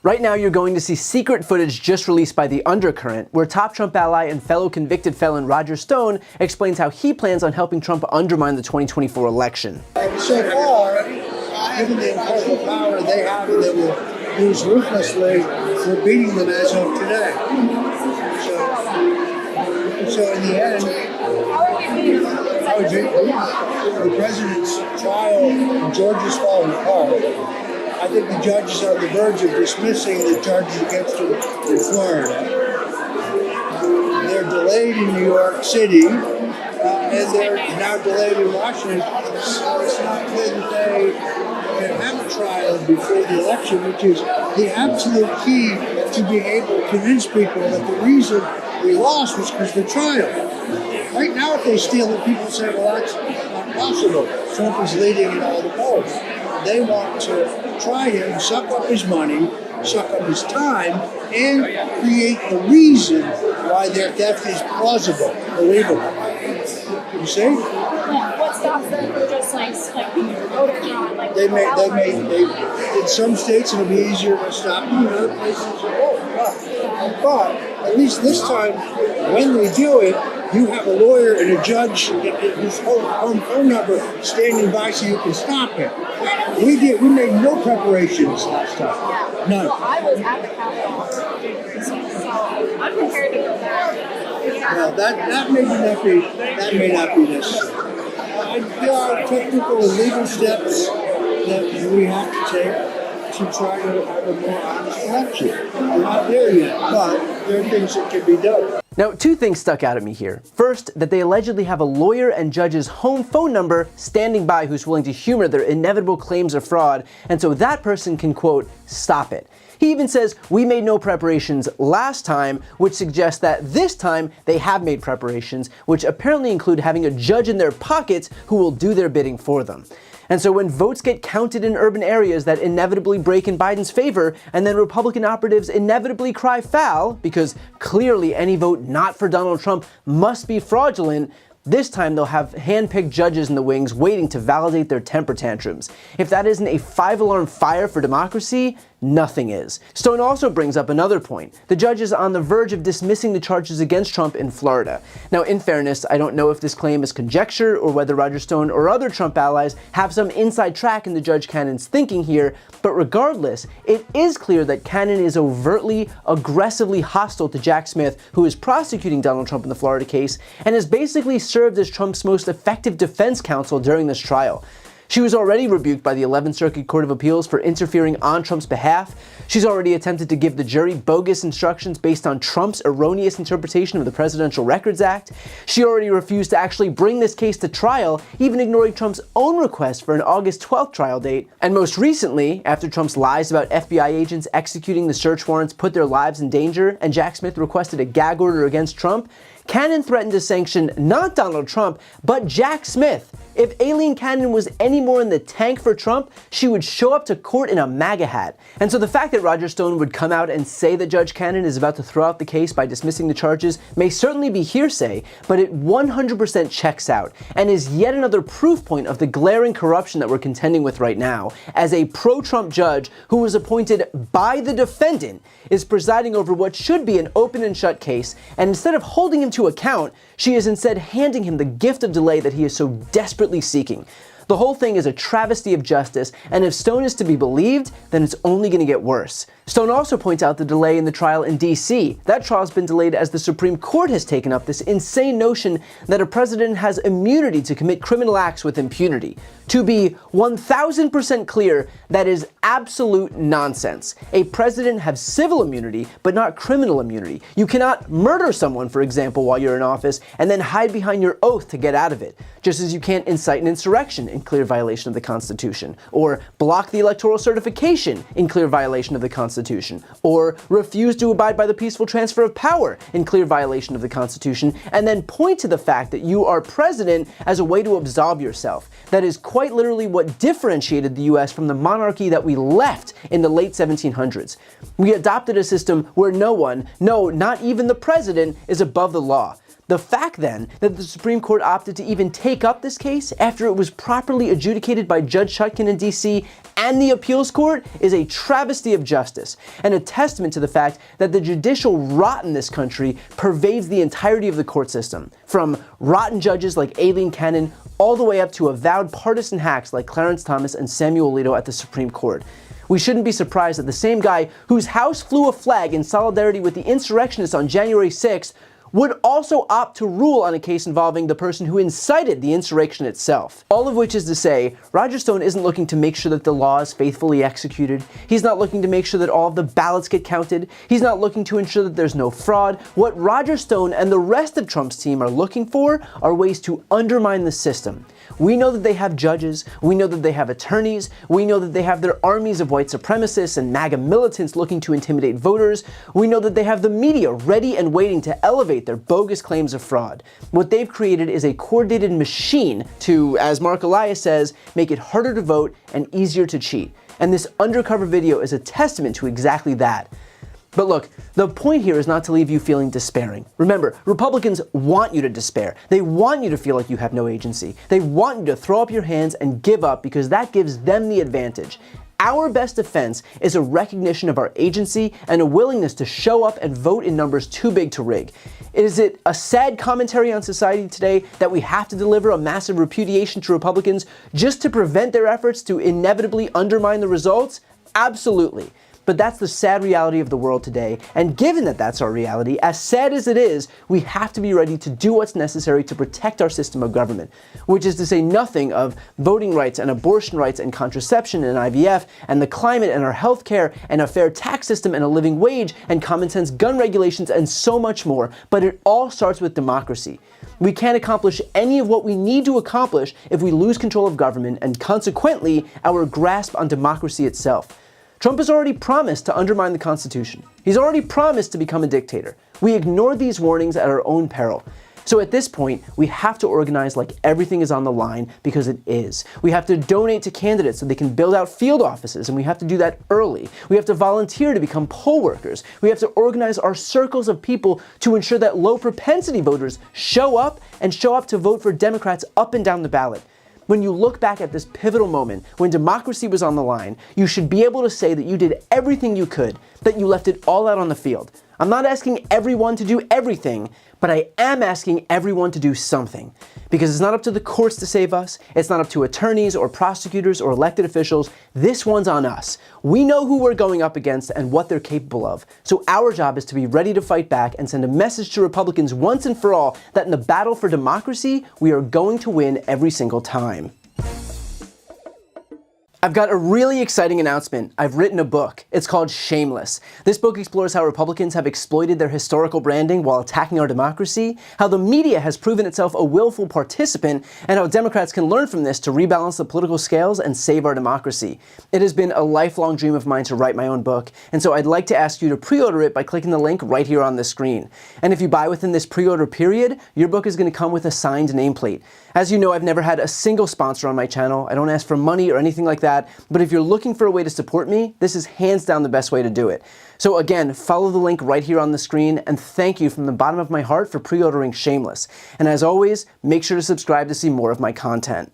Right now, you're going to see secret footage just released by The Undercurrent, where top Trump ally and fellow convicted felon Roger Stone explains how he plans on helping Trump undermine the 2024 election. So far, given the incredible power they have and they will use ruthlessly, we're beating them as of today. So in the end, the president's trial in Georgia's falling apart. I think the judge is on the verge of dismissing the charges against him in Florida. They're delayed in New York City, and they're now delayed in Washington. So it's not good that they can have a trial before the election, which is the absolute key to being able to convince people that the reason we lost was because of the trial. Right now, if they steal it, people say, well, that's not possible. Trump is leading in all the polls. They want to try him, suck up his money, suck up his time, and create a reason why their theft is plausible, believable. You see? Yeah, what stops them from just like voter fraud? Like they in some states it'll be easier to stop them, in other places it won't. But at least this time, when they do it, you have a lawyer and a judge whose home phone number standing by so you can stop him. We made no preparations last time. None. Well, I was at the Capitol, so I'm prepared to go back. Well, that may not be necessary. There are technical and legal steps that we have to take to try to have a more honest election. We're not there yet, but there are things that can be done. Now, two things stuck out at me here. First, that they allegedly have a lawyer and judge's home phone number standing by who's willing to humor their inevitable claims of fraud, and so that person can, quote, stop it. He even says, we made no preparations last time, which suggests that this time they have made preparations, which apparently include having a judge in their pockets who will do their bidding for them. And so when votes get counted in urban areas that inevitably break in Biden's favor, and then Republican operatives inevitably cry foul, because clearly any vote not for Donald Trump must be fraudulent, this time they'll have hand-picked judges in the wings waiting to validate their temper tantrums. If that isn't a 5-alarm fire for democracy, nothing is. Stone also brings up another point. The judge is on the verge of dismissing the charges against Trump in Florida. Now, in fairness, I don't know if this claim is conjecture or whether Roger Stone or other Trump allies have some inside track into Judge Cannon's thinking here, but regardless, it is clear that Cannon is overtly, aggressively hostile to Jack Smith, who is prosecuting Donald Trump in the Florida case, and has basically served as Trump's most effective defense counsel during this trial. She was already rebuked by the 11th Circuit Court of Appeals for interfering on Trump's behalf. She's already attempted to give the jury bogus instructions based on Trump's erroneous interpretation of the Presidential Records Act. She already refused to actually bring this case to trial, even ignoring Trump's own request for an August 12th trial date. And most recently, after Trump's lies about FBI agents executing the search warrants put their lives in danger, and Jack Smith requested a gag order against Trump, Cannon threatened to sanction not Donald Trump, but Jack Smith. If Aileen Cannon was any more in the tank for Trump, she would show up to court in a MAGA hat. And so the fact that Roger Stone would come out and say that Judge Cannon is about to throw out the case by dismissing the charges may certainly be hearsay, but it 100% checks out, and is yet another proof point of the glaring corruption that we're contending with right now, as a pro-Trump judge who was appointed by the defendant is presiding over what should be an open and shut case, and instead of holding him to account, she is instead handing him the gift of delay that he is so desperately seeking. The whole thing is a travesty of justice, and if Stone is to be believed, then it's only going to get worse. Stone also points out the delay in the trial in D.C. That trial's been delayed as the Supreme Court has taken up this insane notion that a president has immunity to commit criminal acts with impunity. To be 1000% clear, that is absolute nonsense. A president has civil immunity, but not criminal immunity. You cannot murder someone, for example, while you're in office, and then hide behind your oath to get out of it, just as you can't incite an insurrection in clear violation of the Constitution, or block the electoral certification in clear violation of the Constitution, or refuse to abide by the peaceful transfer of power in clear violation of the Constitution, and then point to the fact that you are president as a way to absolve yourself. That is quite literally what differentiated the US from the monarchy that we left in the late 1700s. We adopted a system where no one, no, not even the president, is above the law. The fact then that the Supreme Court opted to even take up this case after it was properly adjudicated by Judge Chutkan in DC and the appeals court is a travesty of justice and a testament to the fact that the judicial rot in this country pervades the entirety of the court system, from rotten judges like Aileen Cannon all the way up to avowed partisan hacks like Clarence Thomas and Samuel Alito at the Supreme Court. We shouldn't be surprised that the same guy whose house flew a flag in solidarity with the insurrectionists on January 6th would also opt to rule on a case involving the person who incited the insurrection itself. All of which is to say, Roger Stone isn't looking to make sure that the law is faithfully executed. He's not looking to make sure that all of the ballots get counted. He's not looking to ensure that there's no fraud. What Roger Stone and the rest of Trump's team are looking for are ways to undermine the system. We know that they have judges, we know that they have attorneys, we know that they have their armies of white supremacists and MAGA militants looking to intimidate voters, we know that they have the media ready and waiting to elevate their bogus claims of fraud. What they've created is a coordinated machine to, as Mark Elias says, make it harder to vote and easier to cheat. And this undercover video is a testament to exactly that. But look, the point here is not to leave you feeling despairing. Remember, Republicans want you to despair. They want you to feel like you have no agency. They want you to throw up your hands and give up because that gives them the advantage. Our best defense is a recognition of our agency and a willingness to show up and vote in numbers too big to rig. Is it a sad commentary on society today that we have to deliver a massive repudiation to Republicans just to prevent their efforts to inevitably undermine the results? Absolutely. But that's the sad reality of the world today, and given that that's our reality, as sad as it is, we have to be ready to do what's necessary to protect our system of government, which is to say nothing of voting rights and abortion rights and contraception and IVF and the climate and our health care and a fair tax system and a living wage and common sense gun regulations and so much more, but it all starts with democracy. We can't accomplish any of what we need to accomplish if we lose control of government and consequently our grasp on democracy itself. Trump has already promised to undermine the Constitution. He's already promised to become a dictator. We ignored these warnings at our own peril. So at this point, we have to organize like everything is on the line because it is. We have to donate to candidates so they can build out field offices, and we have to do that early. We have to volunteer to become poll workers. We have to organize our circles of people to ensure that low propensity voters show up to vote for Democrats up and down the ballot. When you look back at this pivotal moment, when democracy was on the line, you should be able to say that you did everything you could, that you left it all out on the field. I'm not asking everyone to do everything, but I am asking everyone to do something. Because it's not up to the courts to save us, it's not up to attorneys or prosecutors or elected officials, this one's on us. We know who we're going up against and what they're capable of, so our job is to be ready to fight back and send a message to Republicans once and for all that in the battle for democracy, we are going to win every single time. I've got a really exciting announcement. I've written a book. It's called Shameless. This book explores how Republicans have exploited their historical branding while attacking our democracy, how the media has proven itself a willful participant, and how Democrats can learn from this to rebalance the political scales and save our democracy. It has been a lifelong dream of mine to write my own book, and so I'd like to ask you to pre-order it by clicking the link right here on the screen. And if you buy within this pre-order period, your book is going to come with a signed nameplate. As you know, I've never had a single sponsor on my channel. I don't ask for money or anything like that, but if you're looking for a way to support me, this is hands down the best way to do it. So again, follow the link right here on the screen, and thank you from the bottom of my heart for pre-ordering Shameless. And as always, make sure to subscribe to see more of my content.